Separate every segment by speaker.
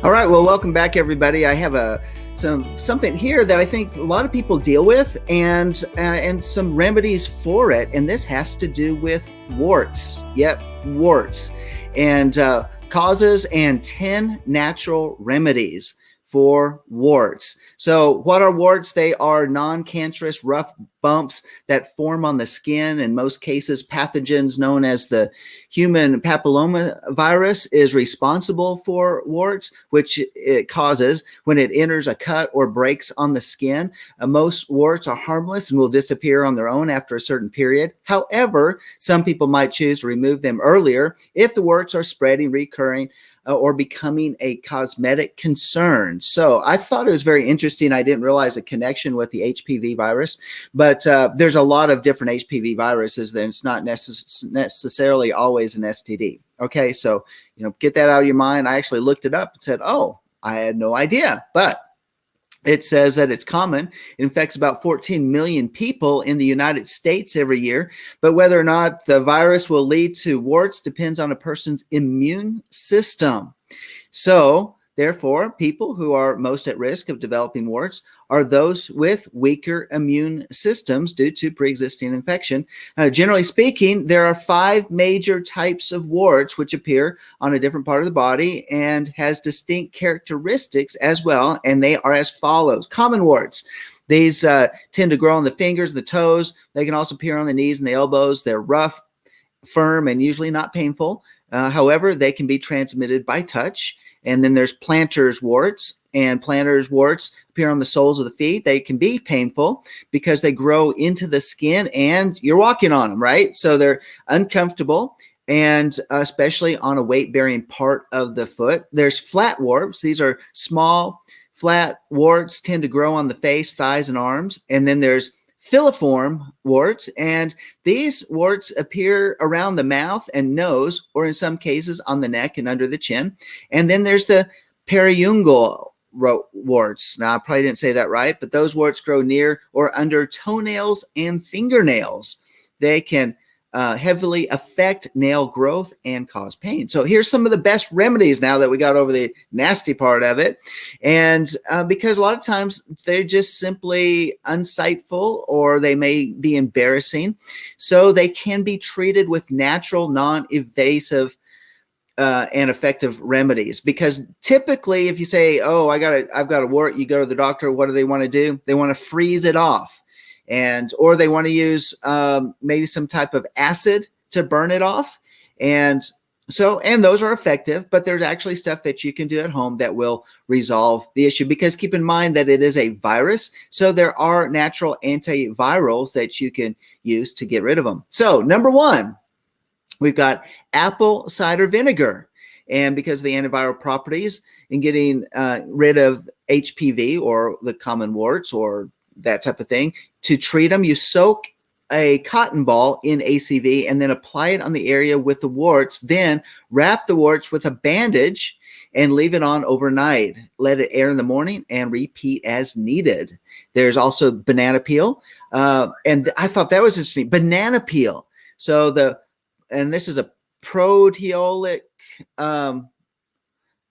Speaker 1: All right, well, welcome back, everybody. I have something here that I think a lot of people deal with, and some remedies for it. And this has to do with warts. Yep, warts, and causes and 10 natural remedies for warts. So, what are warts? They are non-cancerous rough bumps that form on the skin. In most cases, pathogens known as the human papillomavirus is responsible for warts, which it causes when it enters a cut or breaks on the skin. Most warts are harmless and will disappear on their own after a certain period. However, some people might choose to remove them earlier if the warts are spreading, recurring, or becoming a cosmetic concern. So I thought it was very interesting. I didn't realize a connection with the HPV virus, but there's a lot of different HPV viruses. Then it's not necessarily always an STD. Okay, so get that out of your mind. I actually looked it up and said, oh, I had no idea, but it says that it's common. It infects about 14 million people in the United States every year. But whether or not the virus will lead to warts depends on a person's immune system. So, therefore, people who are most at risk of developing warts are those with weaker immune systems due to pre-existing infection. Generally speaking, there are 5 major types of warts which appear on a different part of the body and has distinct characteristics as well, and they are as follows. Common warts. These tend to grow on the fingers, the toes. They can also appear on the knees and the elbows. They're rough, firm, and usually not painful. However, they can be transmitted by touch. And then there's plantar's warts, and plantar's warts appear on the soles of the feet. They can be painful because they grow into the skin and you're walking on them, right? So they're uncomfortable, and especially on a weight-bearing part of the foot. There's flat warts. These are small, flat warts, tend to grow on the face, thighs, and arms. And then there's filiform warts, and these warts appear around the mouth and nose, or in some cases on the neck and under the chin. And then there's the periungual warts. Now, I probably didn't say that right, but those warts grow near or under toenails and fingernails. They can heavily affect nail growth and cause pain. So here's some of the best remedies now that we got over the nasty part of it. And because a lot of times they're just simply unsightful, or they may be embarrassing. So they can be treated with natural, non-invasive and effective remedies. Because typically if you say, oh, I've got a wart, you go to the doctor, what do they want to do? They want to freeze it off. Or they want to use maybe some type of acid to burn it off. And those are effective, but there's actually stuff that you can do at home that will resolve the issue, because keep in mind that it is a virus. So there are natural antivirals that you can use to get rid of them. So number 1, we've got apple cider vinegar. And because of the antiviral properties in getting rid of HPV or the common warts or that type of thing, to treat them, you soak a cotton ball in ACV and then apply it on the area with the warts. Then wrap the warts with a bandage and leave it on overnight. Let it air in the morning and repeat as needed. There's also banana peel. And I thought that was interesting. Banana peel. And this is a proteolytic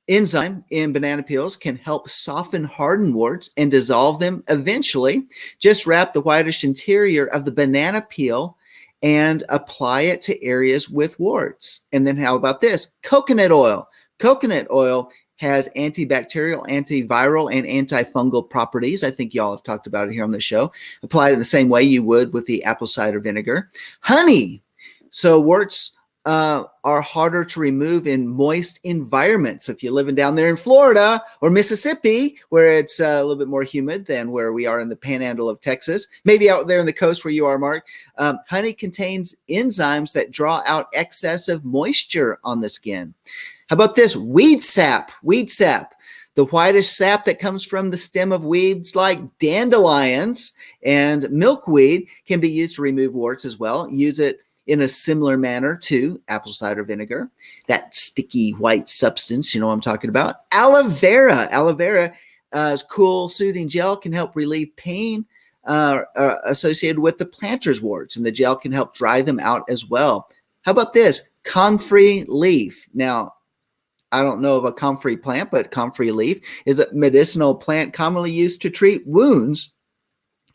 Speaker 1: enzyme in banana peels, can help soften hardened warts and dissolve them eventually. Just wrap the whitish interior of the banana peel and apply it to areas with warts. And then how about this? Coconut oil. Coconut oil has antibacterial, antiviral, and antifungal properties. I think y'all have talked about it here on the show. Apply it in the same way you would with the apple cider vinegar. Honey. So warts are harder to remove in moist environments. So if you're living down there in Florida or Mississippi, where it's a little bit more humid than where we are in the panhandle of Texas, maybe out there in the coast where you are, Mark, honey contains enzymes that draw out excessive moisture on the skin. How about this? Weed sap. Weed sap. The whitish sap that comes from the stem of weeds like dandelions and milkweed can be used to remove warts as well. Use it in a similar manner to apple cider vinegar, that sticky white substance, you know what I'm talking about. Aloe vera. Aloe vera's cool, soothing gel can help relieve pain associated with the plantar's warts, and the gel can help dry them out as well. How about this? Comfrey leaf. Now, I don't know of a comfrey plant, but comfrey leaf is a medicinal plant commonly used to treat wounds.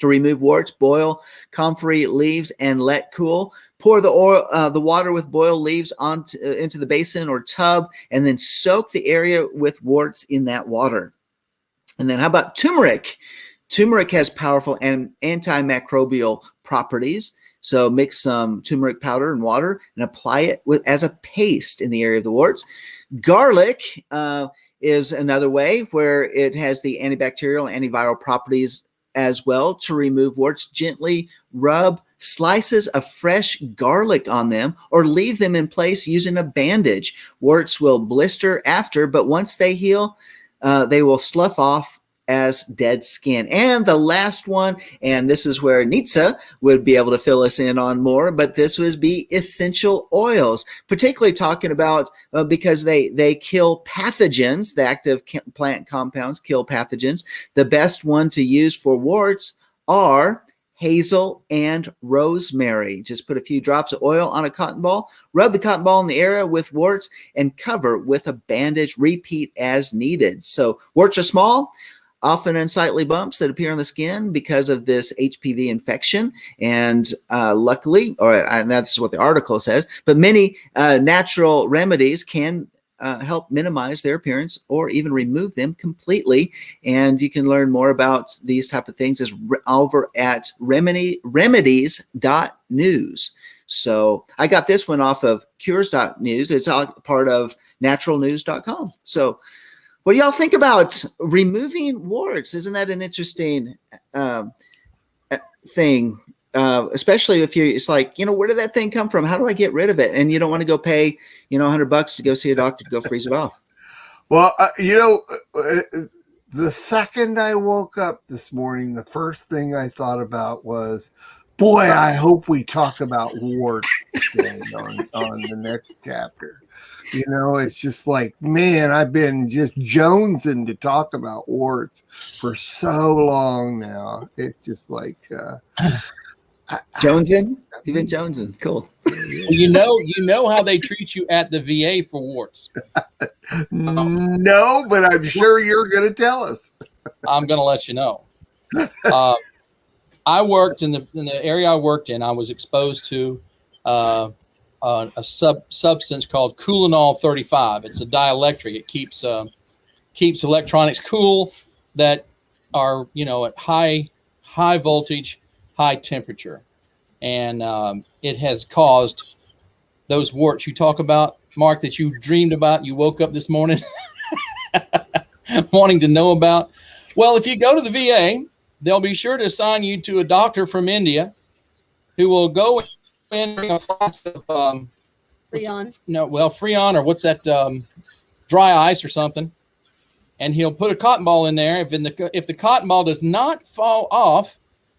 Speaker 1: To remove warts, boil comfrey leaves and let cool. Pour the water with boiled leaves into the basin or tub, and then soak the area with warts in that water. And then how about turmeric? Turmeric has powerful antimicrobial properties. So mix some turmeric powder and water and apply it as a paste in the area of the warts. Garlic is another way where it has the antibacterial, antiviral properties as well. To remove warts, gently rub slices of fresh garlic on them or leave them in place using a bandage. Warts will blister after, but once they heal, they will slough off as dead skin. And the last one, and this is where Nitsa would be able to fill us in on more, but this would be essential oils, particularly talking about because they kill pathogens. The active plant compounds kill pathogens. The best one to use for warts are hazel and rosemary. Just put a few drops of oil on a cotton ball, rub the cotton ball in the area with warts, and cover with a bandage. Repeat as needed. So warts are small, often unsightly bumps that appear on the skin because of this HPV infection. And luckily, and that's what the article says, but many natural remedies can help minimize their appearance or even remove them completely. And you can learn more about these type of things over at remedies.news. So I got this one off of cures.news. It's all part of naturalnews.com. So what do y'all think about removing warts? Isn't that an interesting thing? Especially if it's like, where did that thing come from? How do I get rid of it? And you don't want to go pay, $100 to go see a doctor to go freeze it off.
Speaker 2: Well, the second I woke up this morning, the first thing I thought about was, boy, I hope we talk about warts on the next chapter. It's just like, man, I've been just jonesing to talk about warts for so long now. It's just like
Speaker 1: jonesing. You've been jonesing. Cool.
Speaker 3: You know how they treat you at the VA for warts.
Speaker 2: No, but I'm sure you're going to tell us.
Speaker 3: I'm going to let you know. I worked in the area I worked in. I was exposed to a substance called Coulinol 35. It's a dielectric. It keeps electronics cool that are at high voltage, high temperature, and it has caused those warts you talk about, Mark, that you dreamed about. You woke up this morning wanting to know about. Well, if you go to the VA, they'll be sure to assign you to a doctor from India who will go in a flask of
Speaker 4: Freon.
Speaker 3: Freon, or what's that? Dry ice or something. And he'll put a cotton ball in there. If the cotton ball does not fall off,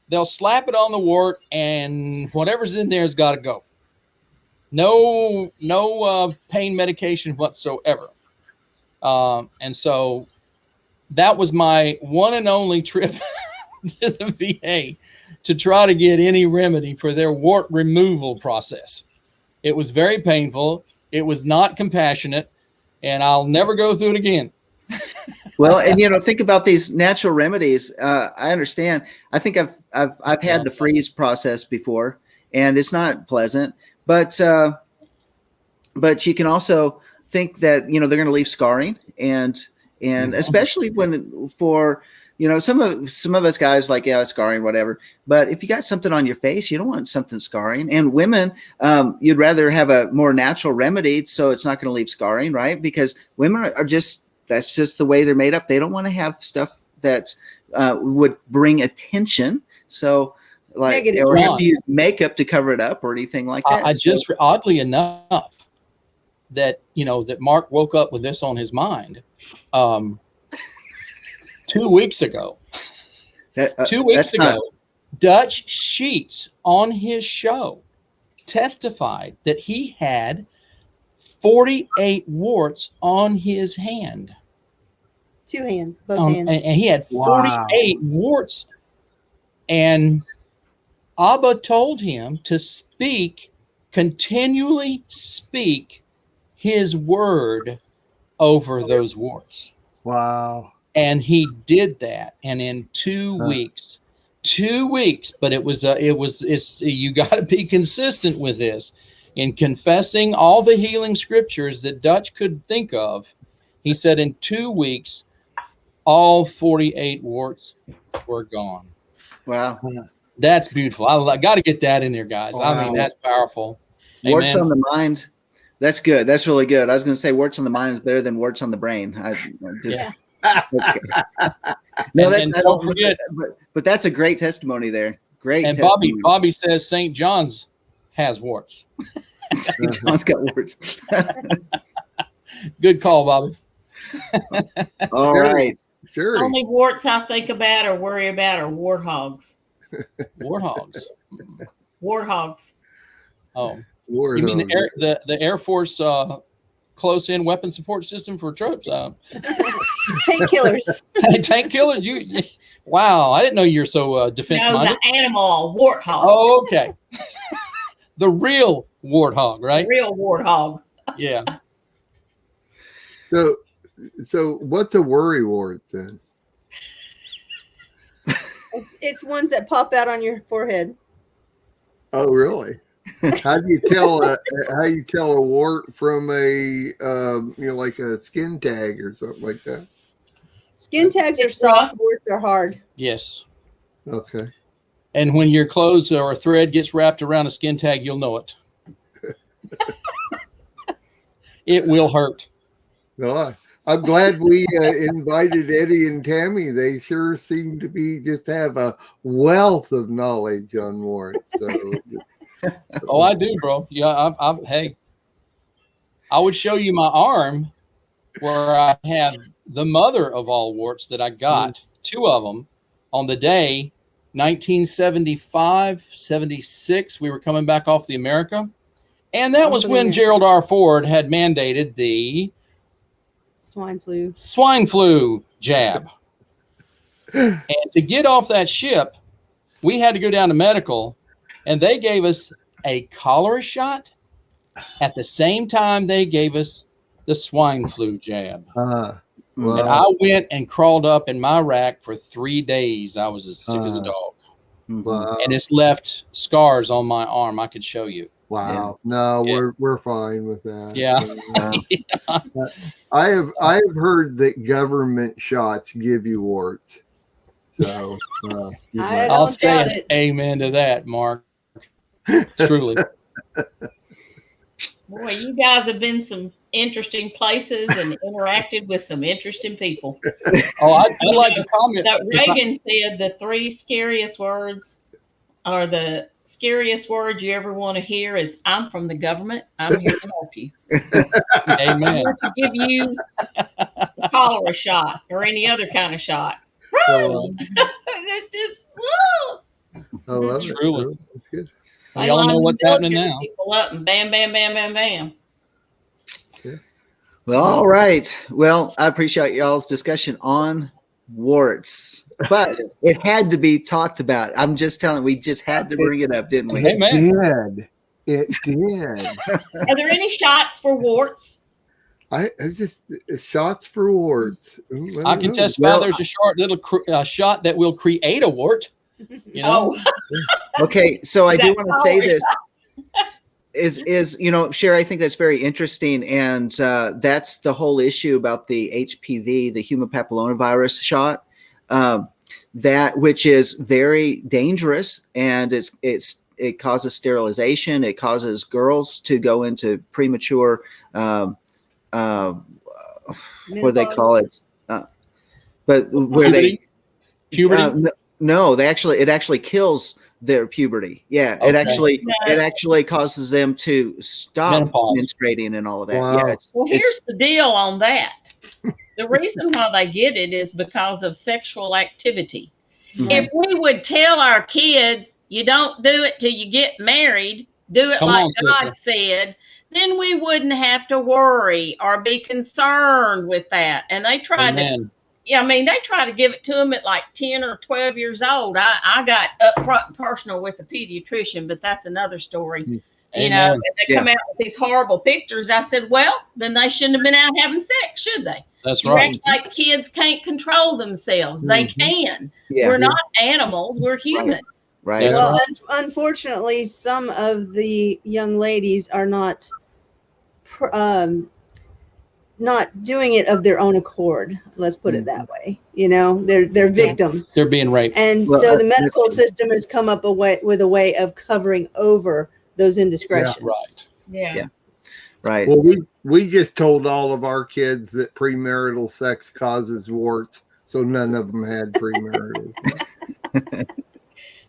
Speaker 3: they'll slap it on the wart, and whatever's in there has got to go. No pain medication whatsoever. And so that was my one and only trip to the VA to try to get any remedy for their wart removal process. It was very painful. It was not compassionate, and I'll never go through it again.
Speaker 1: Well, and think about these natural remedies. I understand. I think I've had the freeze process before, and it's not pleasant. But you can also think that they're going to leave scarring, and especially for some of us guys, like, yeah, scarring, whatever. But if you got something on your face, you don't want something scarring. And women, you'd rather have a more natural remedy so it's not going to leave scarring, right? Because women that's just the way they're made up. They don't want to have stuff that would bring attention. So, like, or have to use makeup to cover it up or anything like that.
Speaker 3: Oddly enough, that Mark woke up with this on his mind 2 weeks ago. 2 weeks ago, Dutch Sheets on his show testified that he had 48 warts on his hand.
Speaker 4: 2 hands, both hands.
Speaker 3: And he had 48 warts. And Abba told him to continually speak his word over those warts.
Speaker 2: Wow.
Speaker 3: And he did that. And in 2 weeks, but it's you got to be consistent with this. In confessing all the healing scriptures that Dutch could think of, he said in 2 weeks, all 48 warts were gone.
Speaker 1: Wow.
Speaker 3: That's beautiful. I got to get that in there, guys.
Speaker 2: Wow.
Speaker 3: I mean, that's powerful.
Speaker 1: Warts
Speaker 3: Amen.
Speaker 1: on the mind. That's good. That's really good. I was going to say warts on the mind is better than warts on the brain. Okay. No,
Speaker 3: And don't forget.
Speaker 1: But that's a great testimony there. Great.
Speaker 3: And
Speaker 1: testimony.
Speaker 3: Bobby says St. John's has warts.
Speaker 1: John's got warts.
Speaker 3: Good call, Bobby.
Speaker 1: All right.
Speaker 2: Sure.
Speaker 5: Only warts I think about or worry about are warthogs.
Speaker 3: Warthogs.
Speaker 5: Warthogs.
Speaker 3: Oh, you mean the Air Force close-in weapon support system for troops?
Speaker 4: Tank killers.
Speaker 3: Tank killers. Wow! I didn't know you're so defense-minded.
Speaker 5: No, the animal warthog.
Speaker 3: Oh, okay. The real warthog, right?
Speaker 5: Real warthog.
Speaker 3: Yeah.
Speaker 2: So what's a worry wart then?
Speaker 4: It's ones that pop out on your forehead.
Speaker 2: Oh, really? How do you tell a wart from a like a skin tag or something like that?
Speaker 4: Skin tags are soft, warts are hard.
Speaker 3: Yes.
Speaker 2: Okay.
Speaker 3: And when your clothes or a thread gets wrapped around a skin tag, you'll know it. It will hurt.
Speaker 2: No, I'm glad we invited Eddie and Tammy. They sure seem to just have a wealth of knowledge on warts. So,
Speaker 3: Oh, I do, bro. Yeah, hey, I would show you my arm where I have the mother of all warts that I got, 2 of them, on the day 1975, 76. We were coming back off the America. And that was when Gerald R. Ford had mandated the
Speaker 4: swine
Speaker 3: flu jab. And to get off that ship, we had to go down to medical, and they gave us a cholera shot at the same time they gave us the swine flu jab.
Speaker 2: wow.
Speaker 3: And I went and crawled up in my rack for 3 days. I was as sick as a dog.
Speaker 2: Wow.
Speaker 3: And it's left scars on my arm. I could show you.
Speaker 2: Wow. No, we're fine with that.
Speaker 3: Yeah.
Speaker 2: I have heard that government shots give you warts. So
Speaker 3: I'll say amen to that, Mark. Truly.
Speaker 5: Boy, you guys have been some interesting places and interacted with some interesting people.
Speaker 3: Oh, I'd like to comment
Speaker 5: that Reagan said the 3 scariest words are the scariest words you ever want to hear is "I'm from the government. I'm here to help you."
Speaker 3: Amen.
Speaker 5: I'm here to give you a cholera shot or any other kind of shot. It just
Speaker 2: I love
Speaker 3: truly.
Speaker 2: It. That's good.
Speaker 3: We all know what's happening now.
Speaker 5: People up and bam, bam, bam, bam, bam.
Speaker 2: Yeah.
Speaker 1: Well, all right. Well, I appreciate y'all's discussion on warts, but it had to be talked about. I'm just telling, we just had to bring it up, didn't we?
Speaker 3: Amen.
Speaker 2: It did.
Speaker 5: Are there any shots for warts?
Speaker 2: I just shots for warts. Ooh,
Speaker 3: I can testify there's a short little shot that will create a wart. You know.
Speaker 1: Okay, so I do want to say this. Is Sherry, I think that's very interesting, and that's the whole issue about the HPV, the human papillomavirus shot, that which is very dangerous, and it causes sterilization. It causes girls to go into premature, what do they call it? But where
Speaker 3: puberty.
Speaker 1: No, it actually kills their puberty. Yeah,
Speaker 3: Okay.
Speaker 1: it actually causes them to stop menstruating and all of that.
Speaker 2: Wow.
Speaker 1: Yeah.
Speaker 5: Here's the deal on that. The reason why they get it is because of sexual activity.
Speaker 1: Mhm.
Speaker 5: If we would tell our kids, you don't do it till you get married, do it like God said, then we wouldn't have to worry or be concerned with that. And they tried to. Yeah, I mean, they try to give it to them at like 10 or 12 years old. I got up front and personal with the pediatrician, but that's another story. You know,
Speaker 3: Amen.
Speaker 5: and they come out with these horrible pictures. I said, well, then they shouldn't have been out having sex, should they?
Speaker 3: That's
Speaker 5: You
Speaker 3: right.
Speaker 5: act like kids can't control themselves. They can.
Speaker 1: Yeah.
Speaker 5: We're not animals. We're humans.
Speaker 1: Right.
Speaker 3: That's
Speaker 4: Well,
Speaker 3: right.
Speaker 4: unfortunately, some of the young ladies are not doing it of their own accord. Let's put it that way. You know, they're victims,
Speaker 3: They're being raped.
Speaker 4: and
Speaker 1: Well,
Speaker 4: so the medical
Speaker 1: that's-
Speaker 4: system has come up with a way of covering over those indiscretions.
Speaker 3: Right.
Speaker 5: Yeah.
Speaker 1: Right.
Speaker 2: Well, we just told all of our kids that premarital sex causes warts, so none of them had premarital.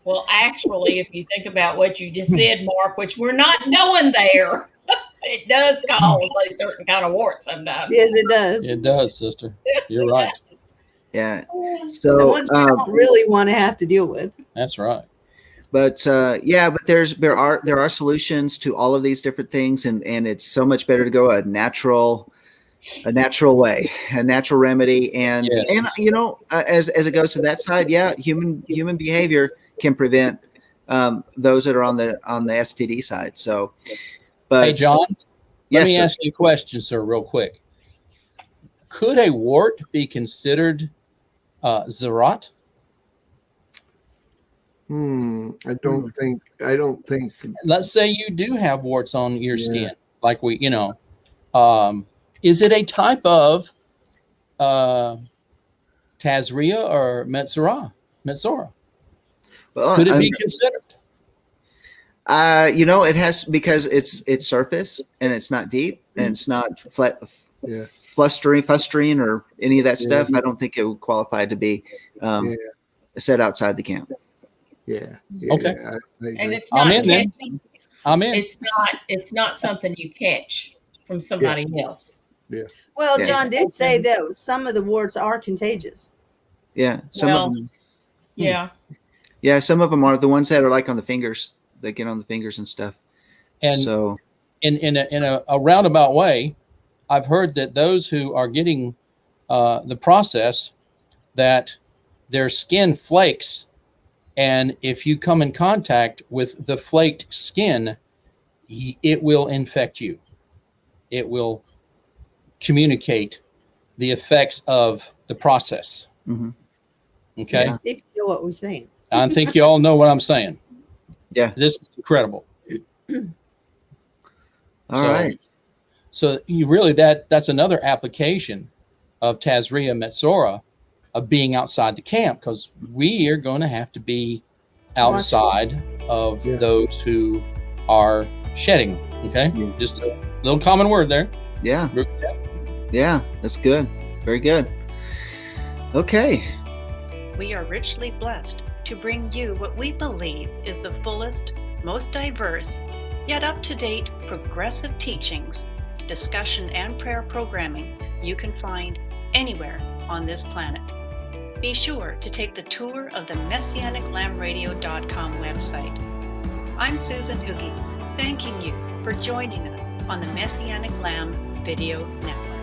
Speaker 5: Well, actually, if you think about what you just said, Mark, which we're not going there, it does cause a certain kind of wart sometimes.
Speaker 4: Yes, it does.
Speaker 3: It does, sister. You're right.
Speaker 1: Yeah.
Speaker 4: The
Speaker 1: So,
Speaker 4: ones we don't really want to have to deal with.
Speaker 3: That's right.
Speaker 1: but there are solutions to all of these different things, and it's so much better to go a natural way, a natural remedy, and
Speaker 3: Yes.
Speaker 1: and you know, as it goes to that side, human behavior can prevent those that are on the STD side. So, but
Speaker 3: Hey, John, let
Speaker 1: yes,
Speaker 3: me
Speaker 1: sir.
Speaker 3: ask you a question, sir, real quick. Could a wart be considered zerat?
Speaker 2: I don't think.
Speaker 3: Let's say you do have warts on your skin, like is it a type of Tazria or Metzora?
Speaker 1: Well,
Speaker 3: Could it be considered?
Speaker 1: It has, because it's surface and it's not deep and it's not flustering or any of that stuff. I don't think it would qualify to be set outside the camp.
Speaker 2: Yeah.
Speaker 3: Okay.
Speaker 5: And it's
Speaker 3: I'm
Speaker 5: not
Speaker 3: in then.
Speaker 5: catching.
Speaker 3: I'm in.
Speaker 5: It's not something you catch from somebody else.
Speaker 4: Well,
Speaker 1: Yeah.
Speaker 4: John did say that some of the warts are contagious.
Speaker 1: Yeah, some
Speaker 5: Well,
Speaker 1: of them.
Speaker 5: Yeah.
Speaker 1: Yeah, some of them are the ones that are like on the fingers. They get on the fingers and stuff.
Speaker 3: And
Speaker 1: So
Speaker 3: in a roundabout way, I've heard that those who are getting the process, that their skin flakes, and if you come in contact with the flaked skin, it will infect you. It will communicate the effects of the process.
Speaker 1: mhm.
Speaker 3: Okay.
Speaker 1: Yeah.
Speaker 4: If you know what we're saying.
Speaker 3: I think you all know what I'm saying.
Speaker 1: Yeah.
Speaker 3: This is incredible.
Speaker 1: All right.
Speaker 3: So you really, that's another application of Tazria Metzora, of being outside the camp, because we are going to have to be outside of those who are shedding. Okay.
Speaker 1: Yeah.
Speaker 3: Just a little common word there.
Speaker 1: Yeah. Yeah, that's good. Very good. Okay.
Speaker 6: We are richly blessed to bring you what we believe is the fullest, most diverse, yet up-to-date progressive teachings, discussion, and prayer programming you can find anywhere on this planet. Be sure to take the tour of the MessianicLambRadio.com website. I'm Susan Hoogie, thanking you for joining us on the Messianic Lamb Video Network.